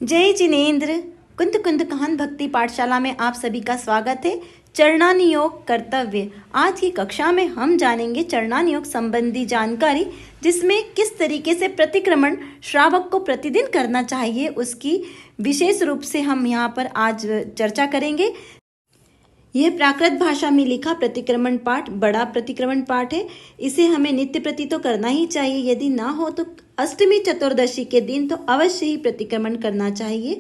जय जिनेन्द्र। कुंद कुंद काहन भक्ति पाठशाला में आप सभी का स्वागत है। चरणानुयोग कर्तव्य। आज की कक्षा में हम जानेंगे चरणानुयोग संबंधी जानकारी, जिसमें किस तरीके से प्रतिक्रमण श्रावक को प्रतिदिन करना चाहिए उसकी विशेष रूप से हम यहाँ पर आज चर्चा करेंगे। यह प्राकृत भाषा में लिखा प्रतिक्रमण पाठ बड़ा प्रतिक्रमण पाठ है। इसे हमें नित्य प्रति तो करना ही चाहिए, यदि ना हो तो अष्टमी चतुर्दशी के दिन तो अवश्य ही प्रतिक्रमण करना चाहिए।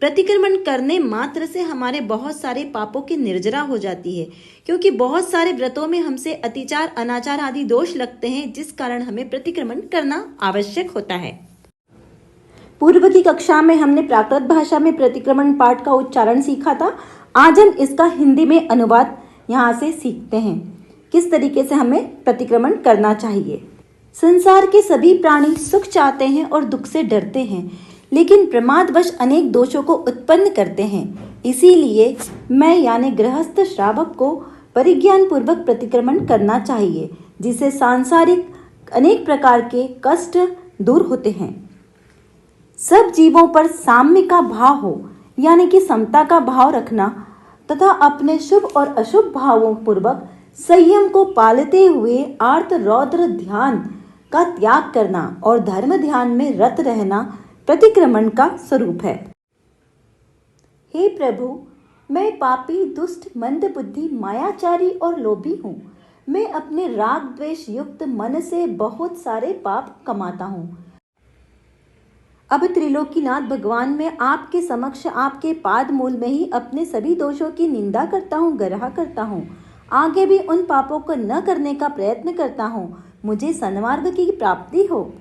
प्रतिक्रमण करने मात्र से हमारे बहुत सारे पापों की निर्जरा हो जाती है, क्योंकि बहुत सारे व्रतों में हमसे अतिचार अनाचार आदि दोष लगते हैं, जिस कारण हमें प्रतिक्रमण करना आवश्यक होता है। पूर्व की कक्षा में हमने प्राकृत भाषा में प्रतिक्रमण पाठ का उच्चारण सीखा था। आज हम इसका हिंदी में अनुवाद यहाँ से सीखते हैं, किस तरीके से हमें प्रतिक्रमण करना चाहिए। संसार के सभी प्राणी सुख चाहते हैं और दुख से डरते हैं, लेकिन प्रमादवश अनेक दोषों को उत्पन्न करते हैं। इसीलिए मैं यानी गृहस्थ श्रावक को परिज्ञान पूर्वक प्रतिक्रमण करना चाहिए, जिससे सांसारिक अनेक प्रकार के कष्ट दूर होते हैं। सब जीवों पर साम्य का भाव हो, यानी कि समता का भाव रखना तथा अपने शुभ और अशुभ भावों पूर्वक संयम को पालते हुए आर्त रौद्र ध्यान का त्याग करना और धर्म ध्यान में रत रहना प्रतिक्रमण का स्वरूप है। हे प्रभु, मैं पापी, दुष्ट, मंदबुद्धि, मायाचारी और लोभी हूँ। मैं अपने राग द्वेष युक्त मन से बहुत सारे पाप कमाता हूँ। अब त्रिलोकीनाथ भगवान, मैं आपके समक्ष आपके पाद मूल में ही अपने सभी दोषों की निंदा करता हूँ, ग्रह करता हूँ। आगे भी उन पापों को न करने का प्रयत्न करता हूँ। मुझे सन्मार्ग की प्राप्ति हो।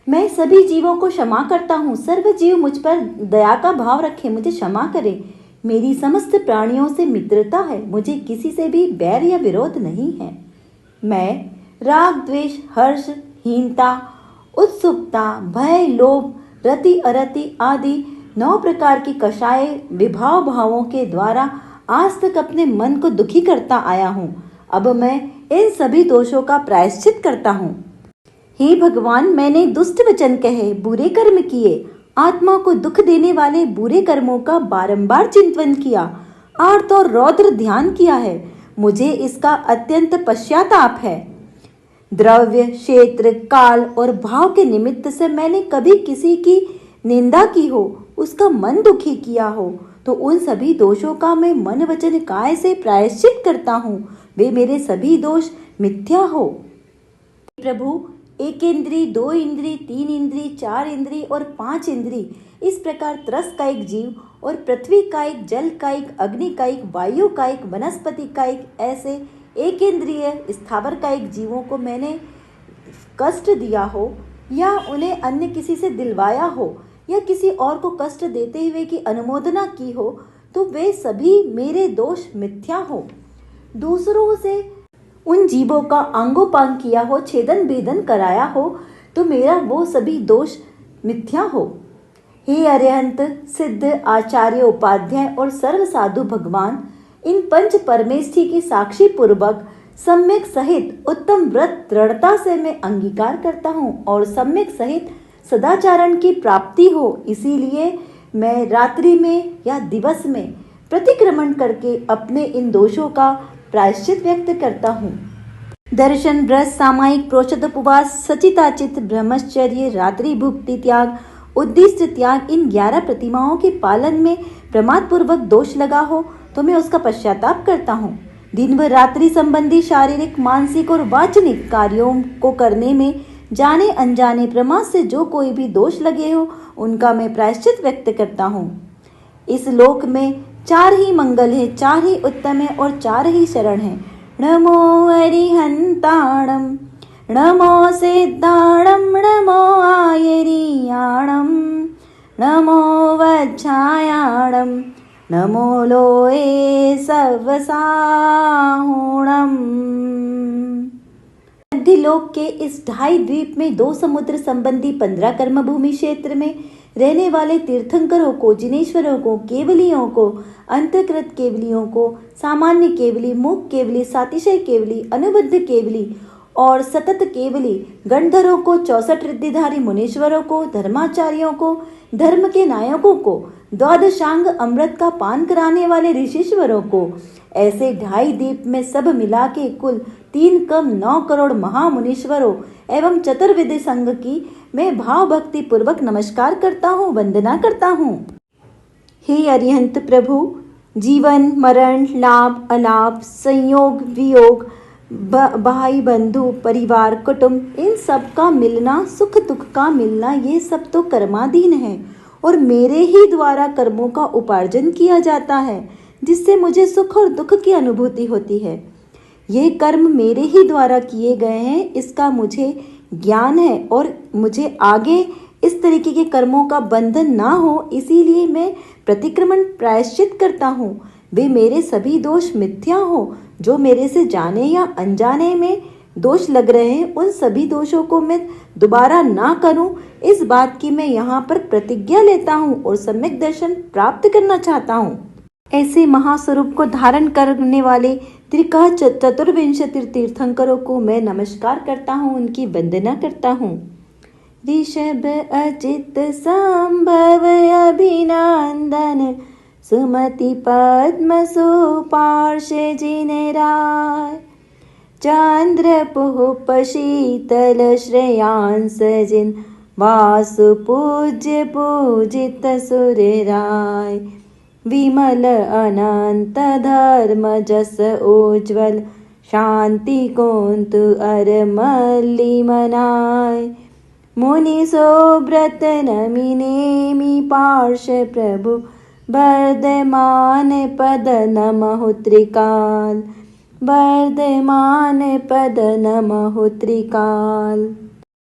मैं सभी जीवों को क्षमा करता हूँ। सर्व जीव मुझ पर दया का भाव रखे, मुझे क्षमा करे। मेरी समस्त प्राणियों से मित्रता है, मुझे किसी से भी बैर या विरोध नहीं है। मैं राग द्वेष, हर्ष, हीनता, उत्सुकता, भय, लोभ, रति अरति आदि 9 प्रकार की कषाय विभाव भावों के द्वारा आज तक अपने मन को दुखी करता आया हूँ। अब मैं इन सभी दोषों का प्रायश्चित करता हूँ। हे भगवान, मैंने दुष्ट वचन कहे, बुरे कर्म किए, आत्मा को दुख देने वाले बुरे कर्मों का बारंबार चिंतन किया, आर्त और रौद्र ध्यान किया है। मुझे इसका अत्यंत पश्चाताप है। द्रव्य, क्षेत्र, काल और भाव के निमित्त से मैंने कभी किसी की निंदा की हो, उसका मन दुखी किया हो, तो उन सभी दोषों का मैं मन वचन काय से प्रायश्चित करता हूँ। वे मेरे सभी दोष मिथ्या हो। प्रभु, 1 इंद्री, 2 इंद्री, 3 इंद्री, 4 इंद्री और 5 इंद्री, इस प्रकार त्रस का एक जीव और पृथ्वी का एक, जल का एक, अग्नि का एक, वायु का एक, वनस्पति का एक, ऐसे 1 इंद्रिय स्थावर का एक जीवों को मैंने कष्ट दिया हो या उन्हें अन्य किसी से दिलवाया हो या किसी और को कष्ट देते हुए की अनुमोदना की हो, तो वे सभी मेरे दोष मिथ्या हो। दूसरों से उन जीवों का आंगोपांग किया हो, छेदन भेदन कराया हो, तो मेरा वो सभी दोष मिथ्या हो। हे अरिहंत, सिद्ध, आचार्य, उपाध्याय और सर्व साधु भगवान, इन पंच परमेष्ठी की साक्षी पूर्वक सम्यक सहित उत्तम व्रत दृढ़ता से मैं अंगीकार करता हूँ और सम्यक सहित सदाचारण की प्राप्ति हो। इसीलिए मैं रात्रि में या दिवस में प्रतिक्रमण करके अपने इन दोषों का प्रायश्चित व्यक्त करता हूँ। दर्शन, व्रत, सामायिक, प्रोषद, उपवास, सचिताचित, ब्रह्मचर्य, रात्रि भुक्ति त्याग, उद्दिष्ट त्याग, इन 11 प्रतिमाओं के पालन में प्रमाद पूर्वक दोष लगा हो तो मैं उसका पश्चाताप करता हूँ। दिन व रात्रि संबंधी शारीरिक, मानसिक और वाचनिक कार्यों को करने में जाने अनजाने प्रमाद से जो कोई भी दोष लगे हो, उनका मैं प्रायश्चित व्यक्त करता हूँ। इस लोक में 4 ही मंगल है, 4 ही उत्तम है और 4 ही शरण है। नमो अरिहंताणम, नमो सिद्धाणम, नमो आयरियाणम, नमो वज्रायाणम, नमो लोए सर्वसाहुणम। मध्यलोक के इस 2.5 द्वीप में 2 समुद्र संबंधी 15 कर्मभूमि क्षेत्र में रहने वाले तीर्थंकरों को, जिनेश्वरों को, केवलियों को, अंतकृत केवलियों को, सामान्य केवली, मूक केवली, सातिशय केवली, अनुबद्ध केवली और सतत केवली गणधरों को, 64 रिद्धिधारी मुनीश्वरों को, धर्माचार्यों को, धर्म के नायकों को, द्वादशांग अमृत का पान कराने वाले ऋषिश्वरों को, ऐसे 2.5 दीप में सब मिला के कुल 3 कम 9 करोड़ महामुनीश्वरों एवं चतुर्विध संघ की मैं भाव भक्ति पूर्वक नमस्कार करता हूँ, वंदना करता हूँ। हे अरिहंत प्रभु, जीवन मरण, लाभ अलाभ, संयोग वियोग, भाई बंधु, परिवार, कुटुंब, इन सब का मिलना, सुख दुख का मिलना, ये सब तो कर्माधीन है और मेरे ही द्वारा कर्मों का उपार्जन किया जाता है, जिससे मुझे सुख और दुख की अनुभूति होती है। ये कर्म मेरे ही द्वारा किए गए हैं, इसका मुझे ज्ञान है और मुझे आगे इस तरीके के कर्मों का बंधन ना हो, इसीलिए मैं प्रतिक्रमण प्रायश्चित करता हूँ। वे मेरे सभी दोष मिथ्या हो, जो मेरे से जाने या अनजाने में दोष लग रहे हैं, उन सभी दोषों को मैं दोबारा ना करूं, इस बात की मैं यहाँ पर प्रतिज्ञा लेता हूँ और सम्यक दर्शन प्राप्त करना चाहता हूँ। ऐसे महास्वरूप को धारण करने वाले त्रिकाल चतुर्विंशति तीर्थंकरों को मैं नमस्कार करता हूँ, उनकी वंदना करता हूँ। ऋषभ अचित संभव अभिनंदन, सुमति पद्म सुपार्श्व जिनराय, चंद्रपुप शीतल श्रेयांस जिन, वासु पूज्य पूजित सुरराय, विमल अनंत धर्म जस उज्ज्वल, शांति कुंतु अर मल्ली मनाय, मुनि सोव्रत नमि नेमि पार्श्व प्रभु, वर्धमान पद नमः त्रिकाल, वर्धमान पद नमः त्रिकाल।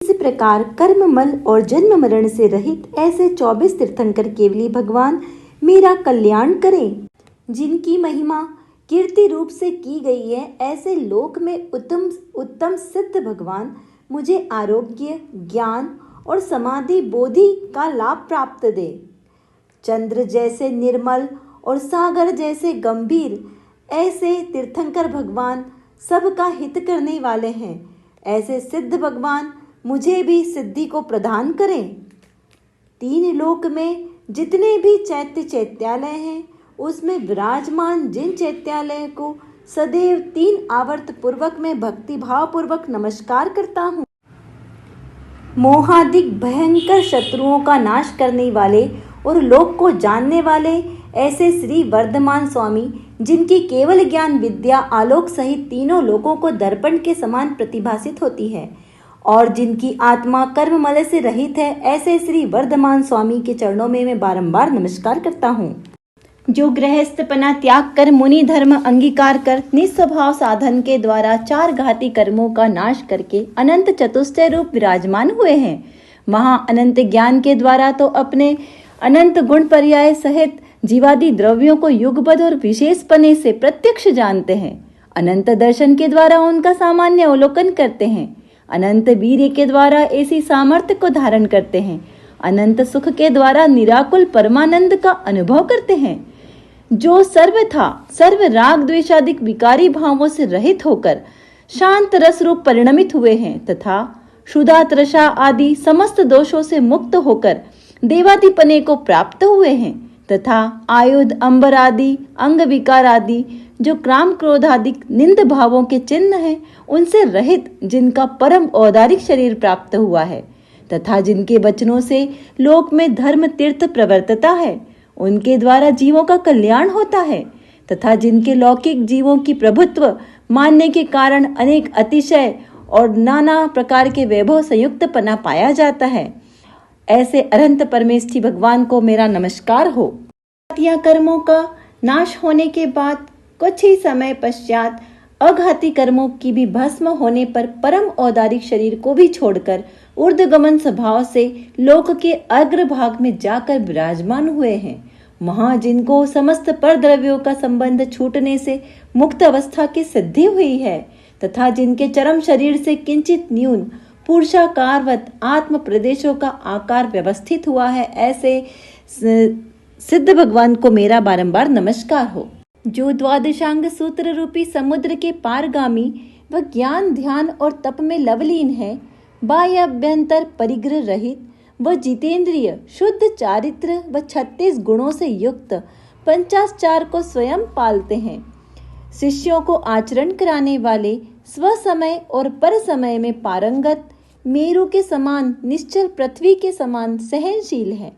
इसी प्रकार कर्म मल और जन्म मरण से रहित ऐसे 24 तीर्थंकर केवली भगवान मेरा कल्याण करें। जिनकी महिमा कीर्ति रूप से की गई है, ऐसे लोक में उत्तम सिद्ध भगवान मुझे आरोग्य, ज्ञान और समाधि बोधि का लाभ प्राप्त दे। चंद्र जैसे निर्मल और सागर जैसे गंभीर ऐसे तीर्थंकर भगवान सबका हित करने वाले हैं। ऐसे सिद्ध भगवान मुझे भी सिद्धि को प्रदान करें। 3 लोक में जितने भी चैत्यालय हैं, उसमें विराजमान जिन चैत्यालय को सदैव 3 आवर्त पूर्वक में भक्ति भाव पूर्वक नमस्कार करता हूँ। मोहादिक भयंकर शत्रुओं का नाश करने वाले और लोक को जानने वाले ऐसे श्री वर्धमान स्वामी, जिनकी केवल ज्ञान विद्या आलोक सहित तीनों लोकों को दर्पण के समान प्रतिभासित होती है और जिनकी आत्मा कर्म मल से रहित है, ऐसे श्री वर्धमान स्वामी के चरणों में मैं बारंबार नमस्कार करता हूँ। जो गृहस्थपना त्याग कर मुनि धर्म अंगीकार कर निस्वभाव साधन के द्वारा 4 घाती कर्मों का नाश करके अनंत चतुष्टय रूप विराजमान हुए हैं। महा अनंत ज्ञान के द्वारा तो अपने अनंत गुण पर्याय सहित जीवादि द्रव्यों को युगबद्ध और विशेषपने से प्रत्यक्ष जानते हैं। अनंत दर्शन के द्वारा उनका सामान्य अवलोकन करते हैं। अनंत वीर्य के द्वारा ऐसी सामर्थ्य को धारण करते हैं। अनंत सुख के द्वारा निराकुल परमानंद का अनुभव करते हैं। जो सर्वथा सर्व राग द्वेषादिक विकारी भावों से रहित होकर शांत रस रूप परिणमित हुए हैं तथा क्षुधा तृषा आदि समस्त दोषों से मुक्त होकर देवादिपने को प्राप्त हुए हैं तथा आयुध अंबर आदि अंग विकार आदि जो क्राम क्रोध आदि निंद भावों के चिन्ह हैं, उनसे रहित जिनका परम औदारिक शरीर प्राप्त हुआ है तथा जिनके वचनों से लोक में धर्म तीर्थ प्रवर्तता है, उनके द्वारा जीवों का कल्याण होता है तथा जिनके लौकिक जीवों की प्रभुत्व मानने के कारण अनेक अतिशय और नाना प्रकार के वैभव संयुक्त पना पाया जाता है, ऐसे अनंत परमेष्ठी भगवान को मेरा नमस्कार हो। कर्मों का नाश होने के बाद कुछ ही समय पश्चात अघाती कर्मों की भी भस्म होने पर परम औदारिक शरीर को भी छोड़कर ऊर्ध्वगमन स्वभाव से लोक के अग्रभाग में जाकर विराजमान हुए हैं। वहां जिनको समस्त पर द्रव्यों का संबंध छूटने से मुक्त अवस्था की सिद्धि हुई है तथा जिनके चरम शरीर से किंचित न्यून पुरुषाकारवत आत्म प्रदेशों का आकार व्यवस्थित हुआ है, ऐसे सिद्ध भगवान को मेरा बारंबार नमस्कार हो। जो द्वादशांग सूत्र रूपी समुद्र के पारगामी वह ज्ञान ध्यान और तप में लवलीन है। बाह्य अभ्यंतर परिग्रह रहित व जितेंद्रिय शुद्ध चारित्र व 36 गुणों से युक्त 50 को स्वयं पालते हैं। शिष्यों को आचरण कराने वाले, स्वसमय और पर समय में पारंगत, मेरु के समान निश्चल, पृथ्वी के समान सहनशील हैं,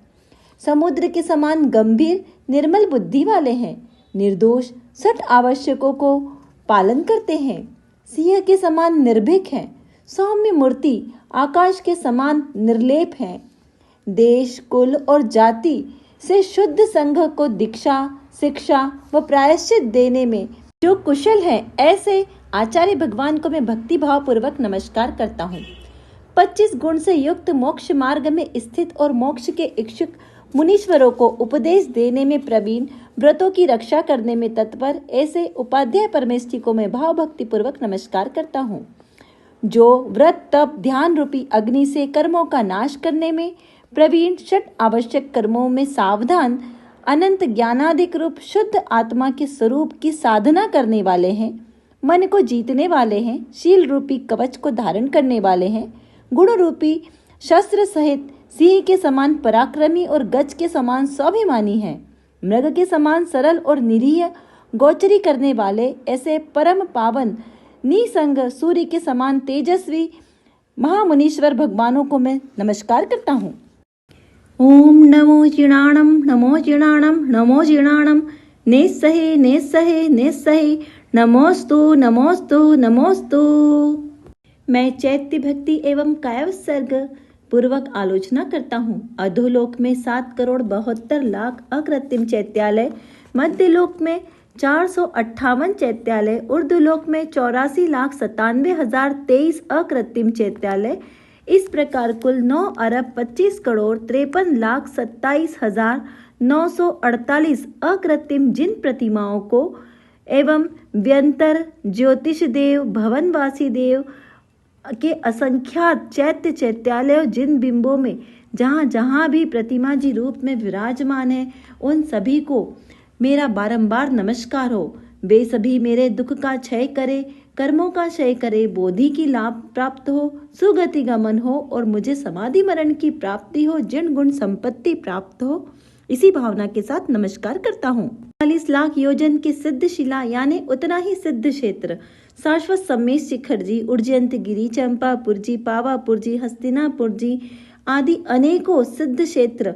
समुद्र के समान गंभीर निर्मल बुद्धि वाले हैं, निर्दोष 6 आवश्यकों को पालन करते हैं, सिंह के समान निर्भीक हैं, सौम्य मूर्ति आकाश के समान निर्लेप हैं, देश कुल और जाति से शुद्ध संघ को दीक्षा शिक्षा व प्रायश्चित देने में जो कुशल है, ऐसे आचार्य भगवान को मैं भक्ति भाव पूर्वक नमस्कार करता हूँ। 25 गुण से युक्त मोक्ष मार्ग में स्थित और मोक्ष के इच्छुक मुनीश्वरों को उपदेश देने में प्रवीण, व्रतों की रक्षा करने में तत्पर, ऐसे उपाध्याय परमेष्ठी को मैं भाव भक्ति पूर्वक नमस्कार करता हूँ। जो व्रत तप ध्यान रूपी अग्नि से कर्मों का नाश करने में प्रवीण, 6 आवश्यक कर्मों में सावधान, अनंत ज्ञानादिक रूप शुद्ध आत्मा के स्वरूप की साधना करने वाले हैं, मन को जीतने वाले हैं, शील रूपी कवच को धारण करने वाले हैं, गुण रूपी शस्त्र सहित सिंह के समान पराक्रमी और गज के समान स्वाभिमानी हैं, मृग के समान सरल और निरीह गोचरी करने वाले, ऐसे परम पावन निसंग सूर्य के समान तेजस्वी महामुनीश्वर भगवानों को मैं नमस्कार करता हूँ। ओम नमो जिणाणम नमो जिणाणम नमो जिणाणम नेस्सहे नेस्सहे नेस्सहे नमोस्तु नमोस्तु नमोस्तु। मैं चैत्य भक्ति एवं कायवसर्ग पूर्वक आलोचना करता हूँ। अधोलोक में 7,72,00,000 अकृत्रिम चैत्यालय, मध्यलोक में 458 चैत्यालय, ऊर्ध्वलोक में 84,97,023 अकृत्रिम चैत्यालय, इस प्रकार कुल 9,25,53,27,948 अकृत्रिम जिन प्रतिमाओं को एवं व्यंतर, ज्योतिष देव, भवनवासी देव के असंख्यात चैत्य चैत्यालयों, जिन बिंबों में जहाँ जहाँ भी प्रतिमा जी रूप में विराजमान है, उन सभी को मेरा बारंबार नमस्कार हो। वे सभी मेरे दुख का क्षय करे, कर्मों का क्षय करे, बोधि की लाभ प्राप्त हो, सुगति गमन हो और मुझे समाधि मरण की प्राप्ति हो, जिन गुण संपत्ति प्राप्त हो, इसी भावना के साथ नमस्कार करता हूँ। 40 लाख योजन की सिद्ध शिला यानी उतना ही सिद्ध क्षेत्र, शाश्वत सम्मेश शिखर जी, उर्जयंत गिरी, चंपापुर जी, पावापुर जी, हस्तिनापुर जी आदि अनेकों सिद्ध क्षेत्र,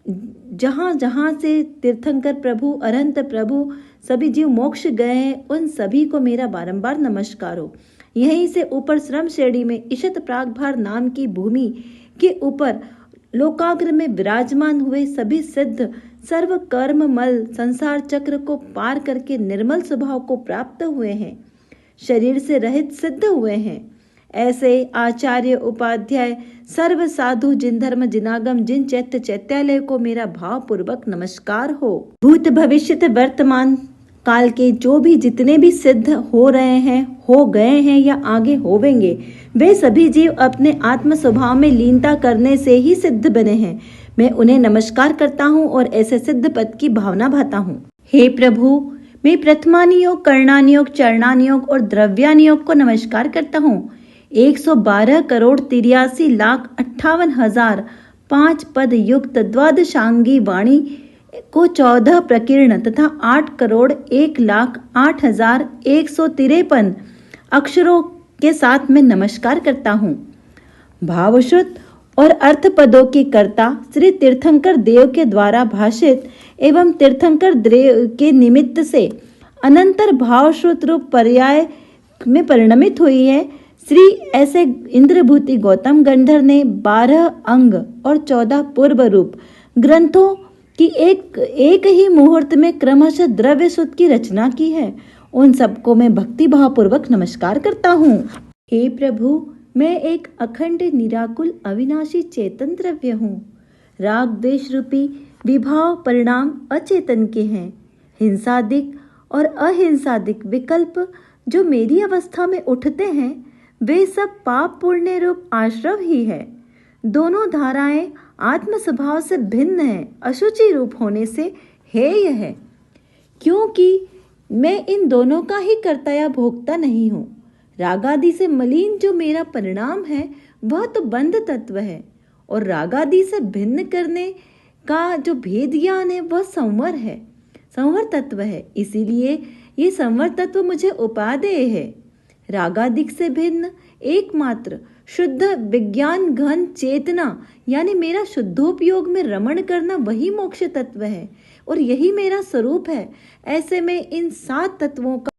जहाँ जहाँ से तीर्थंकर प्रभु, अरहंत प्रभु सभी जीव मोक्ष गए हैं, उन सभी को मेरा बारंबार नमस्कार हो। यहीं से ऊपर श्रम श्रेणी में ईशत प्रागभार नाम की भूमि के ऊपर लोकाग्र में विराजमान हुए सभी सिद्ध सर्व कर्म मल संसार चक्र को पार करके निर्मल स्वभाव को प्राप्त हुए हैं, शरीर से रहित सिद्ध हुए हैं, ऐसे आचार्य उपाध्याय सर्व साधु जिन धर्म जिनागम जिन चैत्य चैत्यालय को मेरा भाव पूर्वक नमस्कार हो। भूत भविष्य वर्तमान काल के जो भी जितने भी सिद्ध हो रहे हैं, हो गए हैं या आगे होवेंगे, वे सभी जीव अपने आत्म स्वभाव में लीनता करने से ही सिद्ध बने हैं। मैं उन्हें नमस्कार करता हूँ और ऐसे सिद्ध पद की भावना भाता हूँ। हे प्रभु, मैं प्रथमानियोग, कर्णानियोग, चरणानियोग और द्रव्यानियोग को नमस्कार करता हूँ। 112,83,58,005 पद युक्त द्वादशांगी वाणी को 14 प्रकीर्ण तथा 8,01,08,153 अक्षरों के साथ मैं नमस्कार करता हूँ। भावश्रुत और अर्थ पदों की कर्ता श्री तीर्थंकर देव के द्वारा भाषित एवं तीर्थंकर देव के निमित्त से अनंतर भावश्रुत रूप पर्याय में परिणमित हुई है। श्री ऐसे इंद्रभूति गौतम गंधर ने 12 अंग और 14 पूर्व रूप ग्रंथों की एक ही मुहूर्त में क्रमशः द्रव्य सुत की रचना की है। उन सबको मैं भक्ति भाव पूर्वक नमस्कार करता हूँ। हे प्रभु, मैं एक अखंड निराकुल अविनाशी चेतन द्रव्य हूँ। राग द्वेष रूपी विभाव परिणाम अचेतन के हैं। हिंसादिक और अहिंसादिक विकल्प जो मेरी अवस्था में उठते हैं, वे सब पाप पुण्य रूप आश्रव ही है। दोनों धाराएं आत्म स्वभाव से भिन्न है, अशुचि रूप होने से हेय है, क्योंकि मैं इन दोनों का ही कर्ता या भोक्ता नहीं हूँ। रागादि से मलिन जो मेरा परिणाम है वह तो बंध तत्व है, और रागादि से भिन्न करने का जो भेद ज्ञान है वह संवर है, संवर तत्व है। इसीलिए ये संवर तत्व मुझे उपादेय है। रागादिक से भिन्न एकमात्र शुद्ध विज्ञान घन चेतना यानी मेरा शुद्धोपयोग में रमण करना वही मोक्ष तत्व है, और यही मेरा स्वरूप है। ऐसे में इन 7 तत्वों का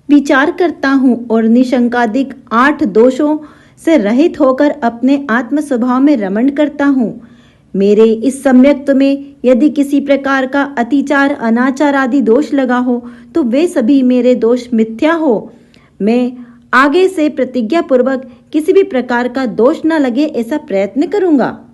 विचार करता हूँ और निशंकादिक 8 दोषों से रहित होकर अपने आत्म स्वभाव में रमण करता हूँ। मेरे इस सम्यक्त्व में यदि किसी प्रकार का अतिचार अनाचार आदि दोष लगा हो तो वे सभी मेरे दोष मिथ्या हो। मैं आगे से प्रतिज्ञा पूर्वक किसी भी प्रकार का दोष न लगे ऐसा प्रयत्न करूंगा।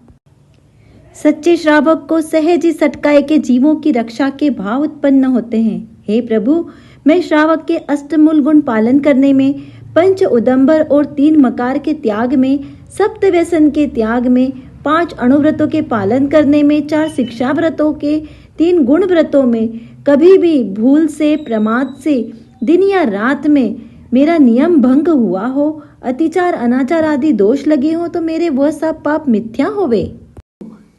सच्चे श्रावक को सहज ही सटकाए के जीवों की रक्षा के भाव उत्पन्न होते हैं। हे प्रभु, मैं श्रावक के अष्टमूल गुण पालन करने में, पंच उदंबर और 3 मकार के त्याग में, सप्त व्यसन के त्याग में, 5 अणुव्रतों के पालन करने में, 4 शिक्षा व्रतों के, 3 गुण व्रतों में कभी भी भूल से प्रमाद से दिन या रात में मेरा नियम भंग हुआ हो, अतिचार अनाचार आदि दोष लगे हो तो मेरे वह सब पाप मिथ्या होवे।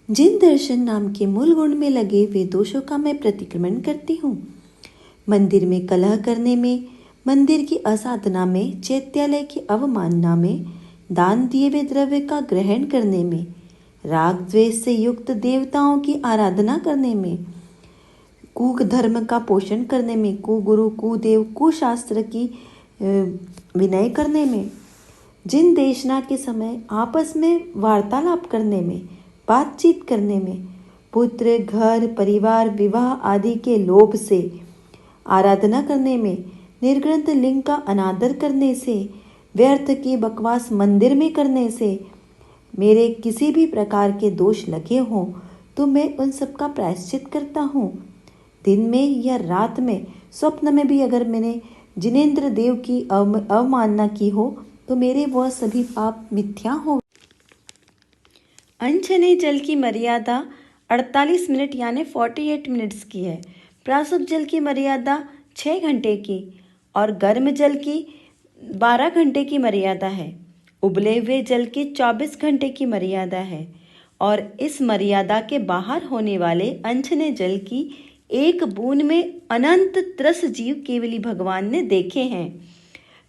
जिन दर्शन नाम के मूल गुण में लगे वे दोषों का मैं प्रतिक्रमण करती हूँ। मंदिर में कलह करने में, मंदिर की असाधना में, चैत्यालय की अवमानना में, दान दिए हुए द्रव्य का ग्रहण करने में, राग द्वेष से युक्त देवताओं की आराधना करने में, कुधर्म का पोषण करने में, कुगुरु कुदेव कुशास्त्र की विनय करने में, जिन देशना के समय आपस में वार्तालाप करने में, बातचीत करने में, पुत्र घर परिवार विवाह आदि के लोभ से आराधना करने में, निर्ग्रंथ लिंग का अनादर करने से, व्यर्थ की बकवास मंदिर में करने से मेरे किसी भी प्रकार के दोष लगे हों तो मैं उन सब का प्रायश्चित करता हूँ। दिन में या रात में, स्वप्न में भी अगर मैंने जिनेंद्र देव की अवमानना की हो तो मेरे वह सभी पाप मिथ्या हो। अनछने जल की मर्यादा 48 मिनट यानी 48 मिनट्स की है। प्रासुप जल की मर्यादा 6 घंटे की और गर्म जल की 12 घंटे की मर्यादा है। उबले हुए जल की 24 घंटे की मर्यादा है और इस मर्यादा के बाहर होने वाले अनछने जल की 1 बूंद में अनंत त्रस जीव केवली भगवान ने देखे हैं।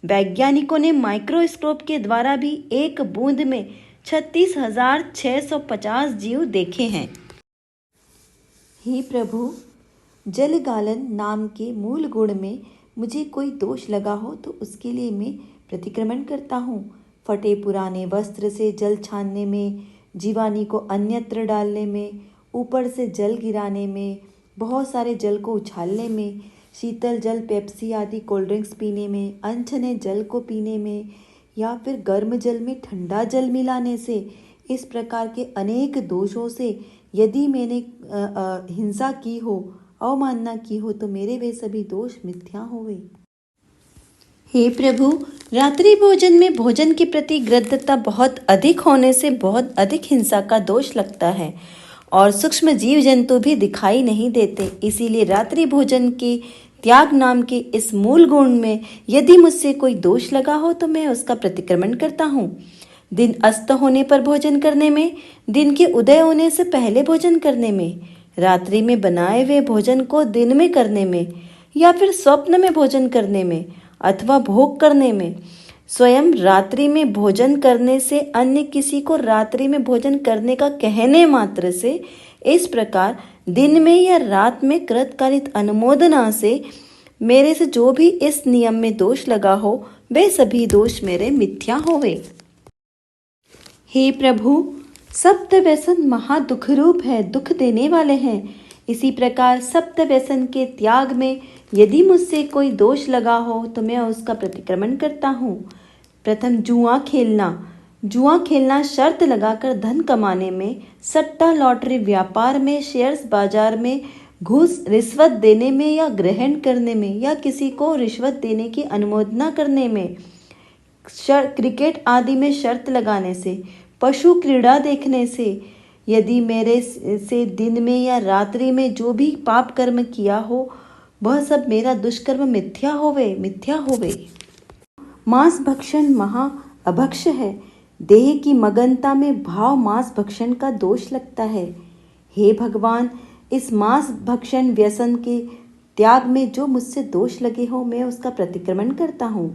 वैज्ञानिकों ने माइक्रोस्कोप के द्वारा भी 1 बूंद में 36,650 जीव देखे हैं। हे प्रभु, जल गालन नाम के मूल गुण में मुझे कोई दोष लगा हो तो उसके लिए मैं प्रतिक्रमण करता हूँ। फटे पुराने वस्त्र से जल छानने में, जीवानी को अन्यत्र डालने में, ऊपर से जल गिराने में, बहुत सारे जल को उछालने में, शीतल जल पेप्सी आदि कोल्ड ड्रिंक्स पीने में, अनछने जल को पीने में या फिर गर्म जल में ठंडा जल मिलाने से, इस प्रकार के अनेक दोषों से यदि मैंने हिंसा की हो, अवमानना की हो तो मेरे वे सभी दोष मिथ्या होवे। हे प्रभु, रात्रि भोजन में भोजन के प्रति गृद्धता बहुत अधिक होने से बहुत अधिक हिंसा का दोष लगता है और सूक्ष्म जीव जंतु भी दिखाई नहीं देते। इसीलिए रात्रि भोजन के त्याग नाम के इस मूल गुण में यदि मुझसे कोई दोष लगा हो तो मैं उसका प्रतिक्रमण करता हूँ। दिन अस्त होने पर भोजन करने में, दिन के उदय होने से पहले भोजन करने में, रात्रि में बनाए हुए भोजन को दिन में करने में या फिर स्वप्न में भोजन करने में अथवा भोग करने में, स्वयं रात्रि में भोजन करने से अन्य किसी को रात्रि में भोजन करने का कहने मात्र से, इस प्रकार दिन में या रात में कृतकालिक अनुमोदना से मेरे से जो भी इस नियम में दोष लगा हो वे सभी दोष मेरे मिथ्या होवे। हे प्रभु, सप्त व्यसन महादुख रूप है, दुख देने वाले हैं। इसी प्रकार सप्त व्यसन के त्याग में यदि मुझसे कोई दोष लगा हो तो मैं उसका प्रतिक्रमण करता हूँ। प्रथम जुआ खेलना शर्त लगाकर धन कमाने में, सट्टा लॉटरी व्यापार में, शेयर्स बाजार में, घूस रिश्वत देने में या ग्रहण करने में या किसी को रिश्वत देने की अनुमोदना करने में, क्रिकेट आदि में शर्त लगाने से, पशु क्रीड़ा देखने से, यदि मेरे से दिन में या रात्रि में जो भी पाप कर्म किया हो वह सब मेरा दुष्कर्म मिथ्या होवे। मांस भक्षण महा अभक्ष है। देह की मगनता में भाव मांस भक्षण का दोष लगता है। हे भगवान, इस मांस भक्षण व्यसन के त्याग में जो मुझसे दोष लगे हो, मैं उसका प्रतिक्रमण करता हूँ।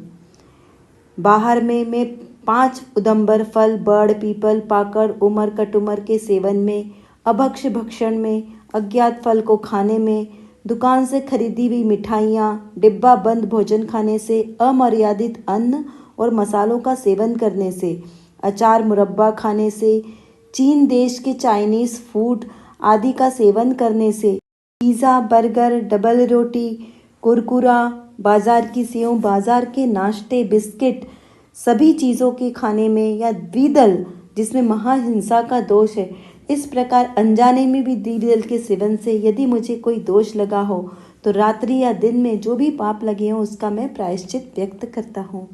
बाहर में मैं 5 उदंबर फल, बड़, पीपल, पाकड़, उमर, कटुमर के सेवन में, अभक्ष भक्षण में, अज्ञात फल को खाने में, दुकान से खरीदी हुई मिठाइयाँ, डिब्बा बंद भोजन खाने से, अमर्यादित अन्न और मसालों का सेवन करने से, अचार मुरब्बा खाने से, चीन देश के चाइनीज़ फूड आदि का सेवन करने से, पिज़्ज़ा, बर्गर, डबल रोटी, कुरकुरा, बाजार की सेव, बाजार के नाश्ते, बिस्किट, सभी चीज़ों के खाने में, या द्विदल जिसमें महाहिंसा का दोष है, इस प्रकार अनजाने में भी द्विदल के सेवन से यदि मुझे कोई दोष लगा हो तो रात्रि या दिन में जो भी पाप लगे हों उसका मैं प्रायश्चित व्यक्त करता हूँ।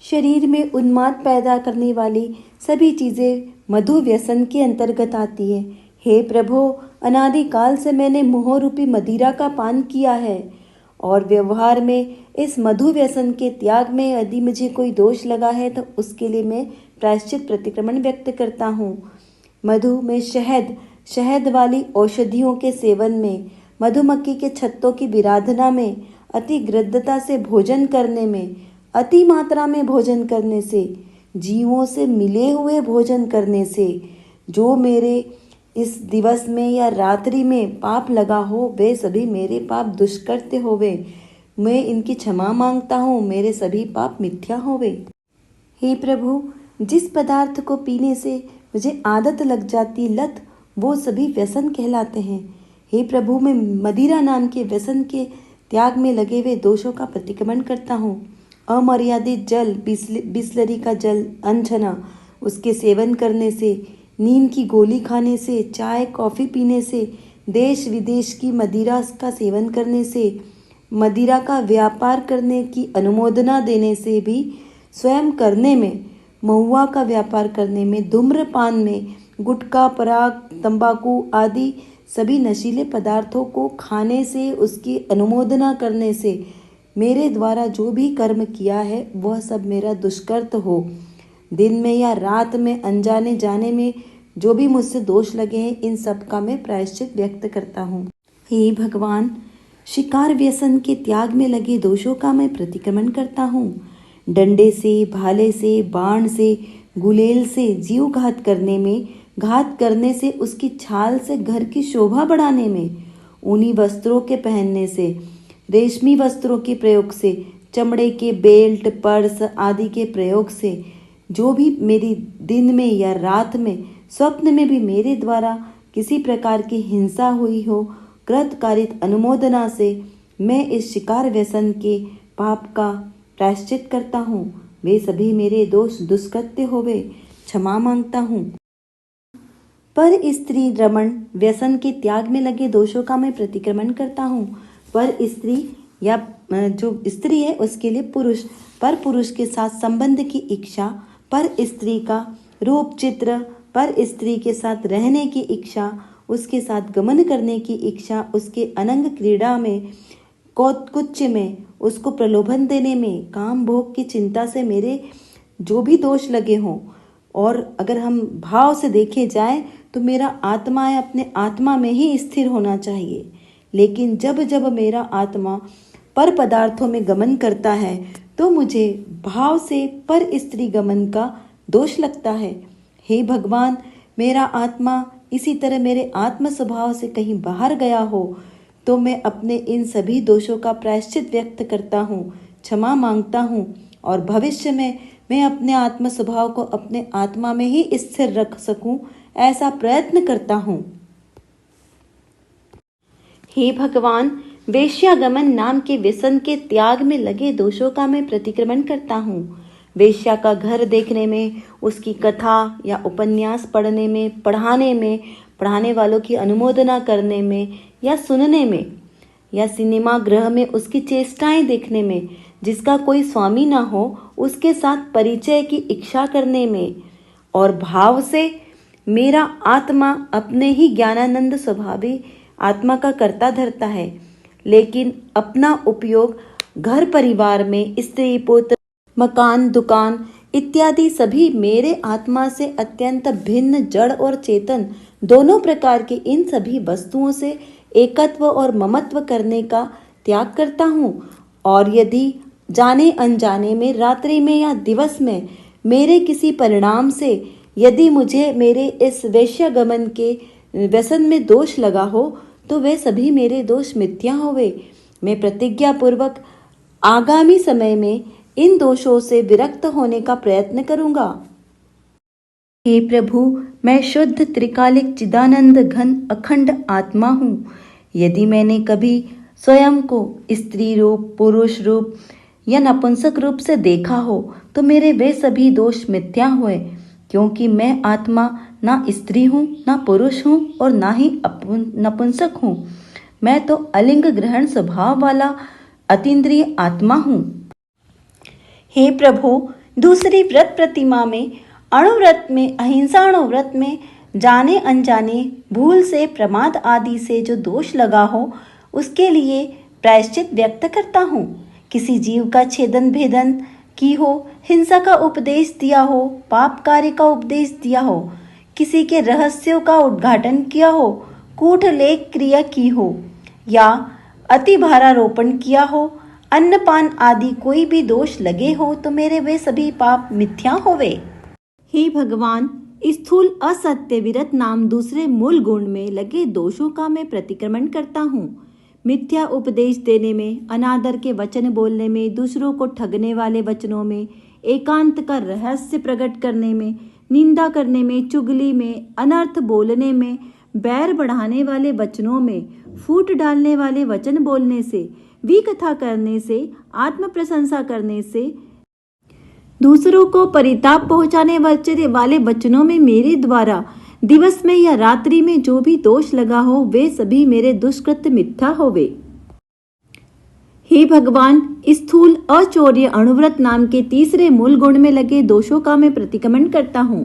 शरीर में उन्माद पैदा करने वाली सभी चीज़ें मधु व्यसन के अंतर्गत आती है। हे प्रभु, अनादिकाल से मैंने मोह रूपी मदिरा का पान किया है और व्यवहार में इस मधु व्यसन के त्याग में यदि मुझे कोई दोष लगा है तो उसके लिए मैं प्रायश्चित प्रतिक्रमण व्यक्त करता हूँ। मधु में शहद वाली औषधियों के सेवन में, मधुमक्खी के छत्तों की विराधना में, अति गृद्धता से भोजन करने में, अति मात्रा में भोजन करने से, जीवों से मिले हुए भोजन करने से, जो मेरे इस दिवस में या रात्रि में पाप लगा हो वे सभी मेरे पाप दुष्कृत्य होवे। मैं इनकी क्षमा मांगता हूँ, मेरे सभी पाप मिथ्या होवे। हे प्रभु, जिस पदार्थ को पीने से मुझे आदत लग जाती लत, वो सभी व्यसन कहलाते हैं। हे प्रभु, मैं मदिरा नाम के व्यसन के त्याग में लगे हुए दोषों का प्रतिक्रमण करता हूँ। अमर्यादित जल, बिस्लरी का जल, अनछना उसके सेवन करने से, नीम की गोली खाने से, चाय कॉफ़ी पीने से, देश विदेश की मदिरा का सेवन करने से, मदिरा का व्यापार करने की अनुमोदना देने से भी, स्वयं करने में, महुआ का व्यापार करने में, धूम्रपान में, गुटखा, पराग, तंबाकू आदि सभी नशीले पदार्थों को खाने से, उसकी अनुमोदना करने से, मेरे द्वारा जो भी कर्म किया है वह सब मेरा दुष्कृत हो। दिन में या रात में अनजाने जाने में जो भी मुझसे दोष लगे हैं, इन सब का मैं प्रायश्चित व्यक्त करता हूँ। हे भगवान, शिकार व्यसन के त्याग में लगे दोषों का मैं प्रतिक्रमण करता हूँ। डंडे से, भाले से, बाण से, गुलेल से जीव घात करने में, घात करने से, उसकी छाल से घर की शोभा बढ़ाने में, ऊनी वस्त्रों के पहनने से, रेशमी वस्त्रों के प्रयोग से, चमड़े के बेल्ट, पर्स आदि के प्रयोग से, जो भी मेरी दिन में या रात में, स्वप्न में भी मेरे द्वारा किसी प्रकार की हिंसा हुई हो, कृतकारित अनुमोदना से मैं इस शिकार व्यसन के पाप का प्रायश्चित करता हूँ। वे सभी मेरे दोष दुष्कृत्य होवे, क्षमा मांगता हूँ। पर स्त्री रमण व्यसन के त्याग में लगे दोषों का मैं प्रतिक्रमण करता हूँ। पर स्त्री या जो स्त्री है उसके लिए पुरुष, पर पुरुष के साथ संबंध की इच्छा, पर स्त्री का रूप चित्र, पर स्त्री के साथ रहने की इच्छा, उसके साथ गमन करने की इच्छा, उसके अनंग क्रीड़ा में, कौतकुच्च में, उसको प्रलोभन देने में, काम भोग की चिंता से मेरे जो भी दोष लगे हों, और अगर हम भाव से देखे जाए तो मेरा आत्मा है अपने आत्मा में ही स्थिर होना चाहिए। लेकिन जब जब मेरा आत्मा पर पदार्थों में गमन करता है तो मुझे भाव से पर स्त्री गमन का दोष लगता है। हे भगवान, मेरा आत्मा इसी तरह मेरे आत्म स्वभाव से कहीं बाहर गया हो तो मैं अपने इन सभी दोषों का प्रायश्चित व्यक्त करता हूँ, क्षमा मांगता हूँ, और भविष्य में मैं अपने आत्म स्वभाव को अपने आत्मा में ही स्थिर रख सकूं, ऐसा प्रयत्न करता हूँ। हे भगवान, वेश्यागमन नाम के व्यसन के त्याग में लगे दोषों का मैं प्रतिक्रमण करता हूँ। वेश्या का घर देखने में, उसकी कथा या उपन्यास पढ़ने में, पढ़ाने वालों की अनुमोदना करने में या सुनने में, या सिनेमा गृह में उसकी चेष्टाएं देखने में, जिसका कोई स्वामी ना हो उसके साथ परिचय की इच्छा करने में, और भाव से मेरा आत्मा अपने ही ज्ञानानंद स्वभावी आत्मा का कर्ता धरता है, लेकिन अपना उपयोग घर परिवार में स्त्री पुत्र, मकान, दुकान इत्यादि सभी मेरे आत्मा से अत्यंत भिन्न जड़ और चेतन दोनों प्रकार की इन सभी वस्तुओं से एकत्व और ममत्व करने का त्याग करता हूँ। और यदि जाने अनजाने में, रात्रि में या दिवस में मेरे किसी परिणाम से यदि मुझे मेरे इस वैश्यगमन के व्यसन में दोष लगा हो तो वे सभी मेरे दोष मिथ्या होवे। मैं प्रतिज्ञा पूर्वक आगामी समय में इन दोषों से विरक्त होने का प्रयत्न करूंगा। हे प्रभु, मैं शुद्ध त्रिकालिक चिदानंद घन अखंड आत्मा हूँ। यदि मैंने कभी स्वयं को स्त्री रूप, पुरुष रूप या नपुंसक रूप से देखा हो तो मेरे वे सभी दोष मिथ्या हुए, क्योंकि मैं आत्मा ना स्त्री हूँ, ना पुरुष हूँ और ना ही नपुंसक हूँ। मैं तो अलिंग ग्रहण स्वभाव वाला अतीन्द्रिय आत्मा हूँ। हे प्रभु, दूसरी व्रत प्रतिमा में, अणुव्रत में, अहिंसा अणुव्रत में जाने अनजाने, भूल से, प्रमाद आदि से जो दोष लगा हो उसके लिए प्रायश्चित व्यक्त करता हूँ। किसी जीव का छेदन भेदन की हो, हिंसा का उपदेश दिया हो, पाप कार्य का उपदेश दिया हो, किसी के रहस्यों का उद्घाटन किया हो, कूट लेख क्रिया की हो या अति भारारोपण किया हो, अन्नपान आदि कोई भी दोष लगे हो तो मेरे वे सभी पाप मिथ्या होवे। हे भगवान, स्थूल असत्य विरत नाम दूसरे मूल गुण में लगे दोषों का मैं प्रतिक्रमण करता हूँ। मिथ्या उपदेश देने में, अनादर के वचन बोलने में, दूसरों को ठगने वाले वचनों में, एकांत का रहस्य प्रकट करने में, निंदा करने में, चुगली में, अनर्थ बोलने में, बैर बढ़ाने वाले वचनों में, फूट डालने वाले वचन बोलने से, विकथा करने से, आत्म प्रशंसा करने से, दूसरों को परिताप पहुंचाने वाले वचनों में मेरे द्वारा दिवस में या रात्रि में जो भी दोष लगा हो वे सभी मेरे दुष्कृत्य मिथ्या होवे। हे भगवान, स्थूल अचौर्य अणुव्रत नाम के तीसरे मूल गुण में लगे दोषों का मैं प्रतिक्रमण करता हूँ।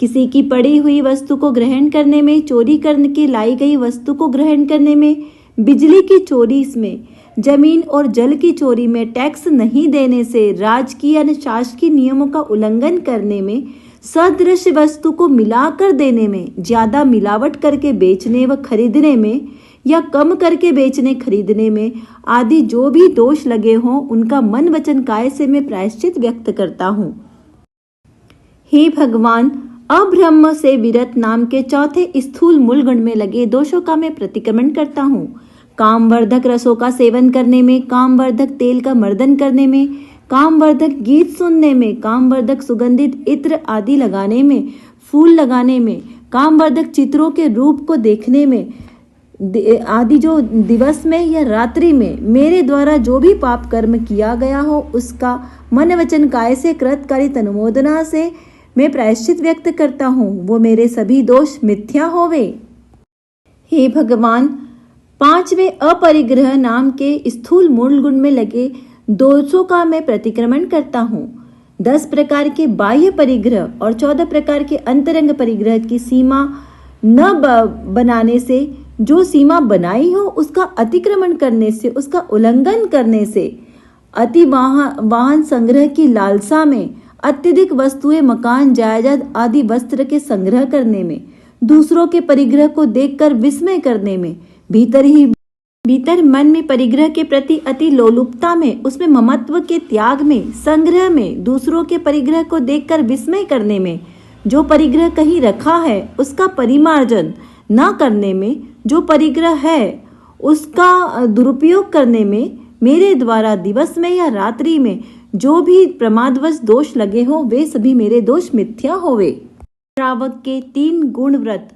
किसी की पड़ी हुई वस्तु को ग्रहण करने में, चोरी करने की लाई गई वस्तु को ग्रहण करने में, बिजली की चोरी इसमें, जमीन और जल की चोरी में, टैक्स नहीं देने से, राजकीय या शासकीय नियमों का उल्लंघन करने में, सदृश वस्तु को मिलाकर देने में, ज्यादा मिलावट करके बेचने व खरीदने में या कम करके बेचने खरीदने में आदि जो भी दोष लगे हों उनका मन वचन काय से मैं प्रायश्चित व्यक्त करता हूँ। हे भगवान, अब्रह्म से विरत नाम के चौथे स्थूल मूल गुण में लगे दोषों का मैं प्रतिक्रमण करता हूँ। कामवर्धक रसों का सेवन करने में, कामवर्धक तेल का मर्दन करने में, कामवर्धक गीत सुनने में, कामवर्धक सुगंधित इत्र आदि लगाने में, फूल लगाने में, कामवर्धक चित्रों के रूप को देखने में आदि जो दिवस में या रात्रि में मेरे द्वारा जो भी पाप कर्म किया गया हो उसका मन वचन काय से कृतकारित अनुमोदना से मैं प्रायश्चित व्यक्त करता हूँ, वो मेरे सभी दोष मिथ्या होवे। हे भगवान, पांचवें अपरिग्रह नाम के स्थूल मूल गुण में लगे दोषों का मैं प्रतिक्रमण करता हूँ। 10 प्रकार के बाह्य परिग्रह और 14 प्रकार के अंतरंग परिग्रह की सीमा न बनाने से, जो सीमा बनाई हो उसका अतिक्रमण करने से, उसका उल्लंघन करने से, अति वाहन संग्रह की लालसा में, अत्यधिक वस्तुएं, मकान, जायदाद आदि वस्त्र के संग्रह करने में, दूसरों के परिग्रह को देखकर विस्मय करने में, भीतर मन में परिग्रह के प्रति अति लोलुपता में, उसमें ममत्व के त्याग में, संग्रह में, दूसरों के परिग्रह को देखकर विस्मय करने में, जो परिग्रह कहीं रखा है उसका परिमार्जन न करने में, जो परिग्रह है उसका दुरुपयोग करने में, मेरे द्वारा दिवस में या रात्रि में जो भी प्रमादवश दोष लगे हो वे सभी मेरे दोष मिथ्या होवे। श्रावक के 3 गुण व्रत,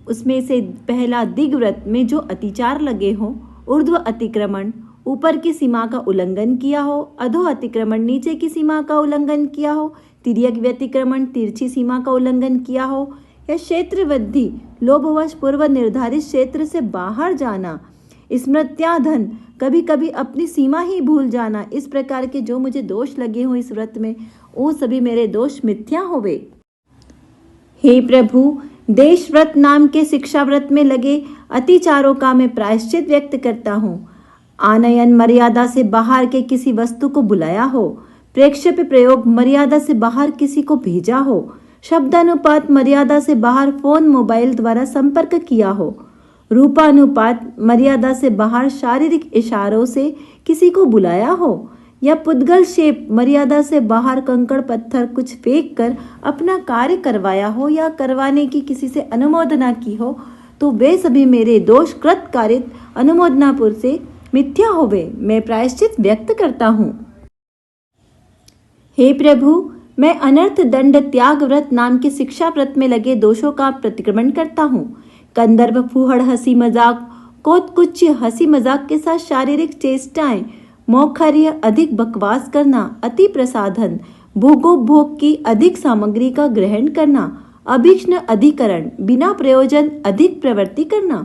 उसमें से पहला दिग्व्रत में जो अतिचार लगे हो, ऊर्ध्व अतिक्रमण, ऊपर की सीमा का उल्लंघन किया हो, अधो अतिक्रमण, नीचे की सीमा का उल्लंघन किया हो, तिर्यक व्यतिक्रमण, तिरछी सीमा का उल्लंघन किया हो, या क्षेत्र वृद्धि, लोभवश पूर्व निर्धारित क्षेत्र से बाहर जाना, स्मृत्याधन, कभी कभी अपनी सीमा ही भूल जाना, इस प्रकार के जो मुझे दोष लगे हो इस व्रत में वो सभी मेरे दोष मिथ्या होवे। हे प्रभु, देश व्रत नाम के शिक्षा व्रत में लगे अतिचारों का मैं प्रायश्चित व्यक्त करता हूँ। आनयन मर्यादा से बाहर के किसी वस्तु को बुलाया हो, प्रेक्षेप्य प्रयोग मर्यादा से बाहर किसी को भेजा हो, शब्दानुपात मर्यादा से बाहर फोन मोबाइल द्वारा संपर्क किया हो, रूपानुपात मर्यादा से बाहर शारीरिक इशारों से किसी को बुलाया हो, या पुद्गल शेप मर्यादा से बाहर कंकड़ पत्थर कुछ फेंक कर अपना कार्य करवाया हो या करवाने की किसी से अनुमोदना की हो, तो वे सभी मेरे दोष कृत कारित अनुमोदनापुर से मिथ्या होवे। मैं प्रायश्चित व्यक्त करता हूँ। हे प्रभु, मैं अनर्थ दंड त्याग व्रत नाम के शिक्षा व्रत में लगे दोषों का प्रतिक्रमण करता हूँ। कंदर्भ फूहड़ हंसी मजाक, कोतकुच्च हंसी मजाक के साथ शारीरिक चेष्टाएं, मौखर्य अधिक बकवास करना, अति प्रसाधन, भोगोपभोग की अधिक सामग्री का ग्रहण करना, अभीक्ष्ण अधिकरण, बिना प्रयोजन अधिक प्रवृत्ति करना,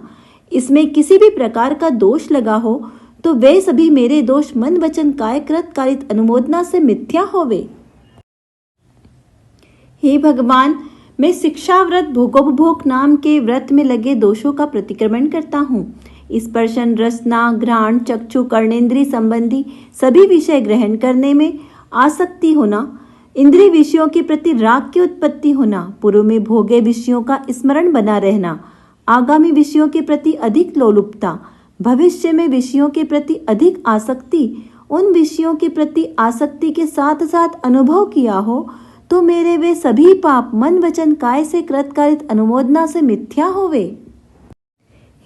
इसमें किसी भी प्रकार का दोष लगा हो तो वे सभी मेरे दोष मन वचन काय कृत कारित अनुमोदना से मिथ्या होवे। हे भगवान, मैं शिक्षा व्रत भोगोपभोग नाम के व्रत में लगे दोषों का प्रतिक्रमण करता हूँ। स्पर्शन, रसना, घ्राण, चक्षु, कर्णेंद्रिय संबंधी सभी विषय ग्रहण करने में आसक्ति होना, इंद्रिय विषयों के प्रति राग की उत्पत्ति होना, पूर्व में भोगे विषयों का स्मरण बना रहना, आगामी विषयों के प्रति अधिक लोलुपता, भविष्य में विषयों के प्रति अधिक आसक्ति, उन विषयों के प्रति आसक्ति के साथ साथ अनुभव किया हो तो मेरे वे सभी पाप मन वचन काय से कृतकारित अनुमोदना से मिथ्या होवे।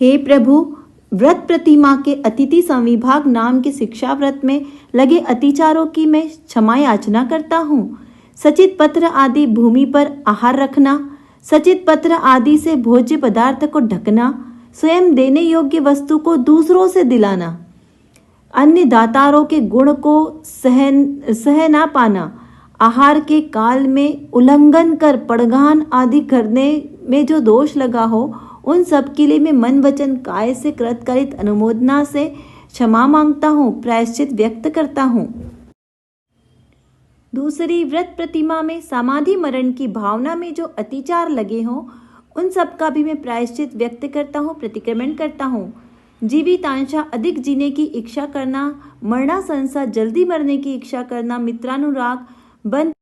हे प्रभु, व्रत प्रतिमा के अतिथि संविभाग नाम के शिक्षा व्रत में लगे अतिचारों की मैं क्षमा याचना करता हूँ। सचित पत्र आदि भूमि पर आहार रखना, सचित पत्र आदि से भोज्य पदार्थ को ढकना, स्वयं देने योग्य वस्तु को दूसरों से दिलाना, अन्य दातारों के गुण को सह ना पाना, आहार के काल में उल्लंघन कर पड़गान आदि करने में जो दोष लगा हो उन सब के लिए मैं मन वचन काय से कृतकारित अनुमोदना से क्षमा मांगता हूँ, प्रायश्चित व्यक्त करता हूँ। दूसरी, व्रत प्रतिमा में समाधि मरण की भावना में जो अतिचार लगे हों उन सब का भी मैं प्रायश्चित व्यक्त करता हूँ, प्रतिक्रमण करता हूँ। जीवितांशा अधिक जीने की इच्छा करना, मरणासंसा जल्दी मरने की इच्छा करना, मित्रानुराग बंद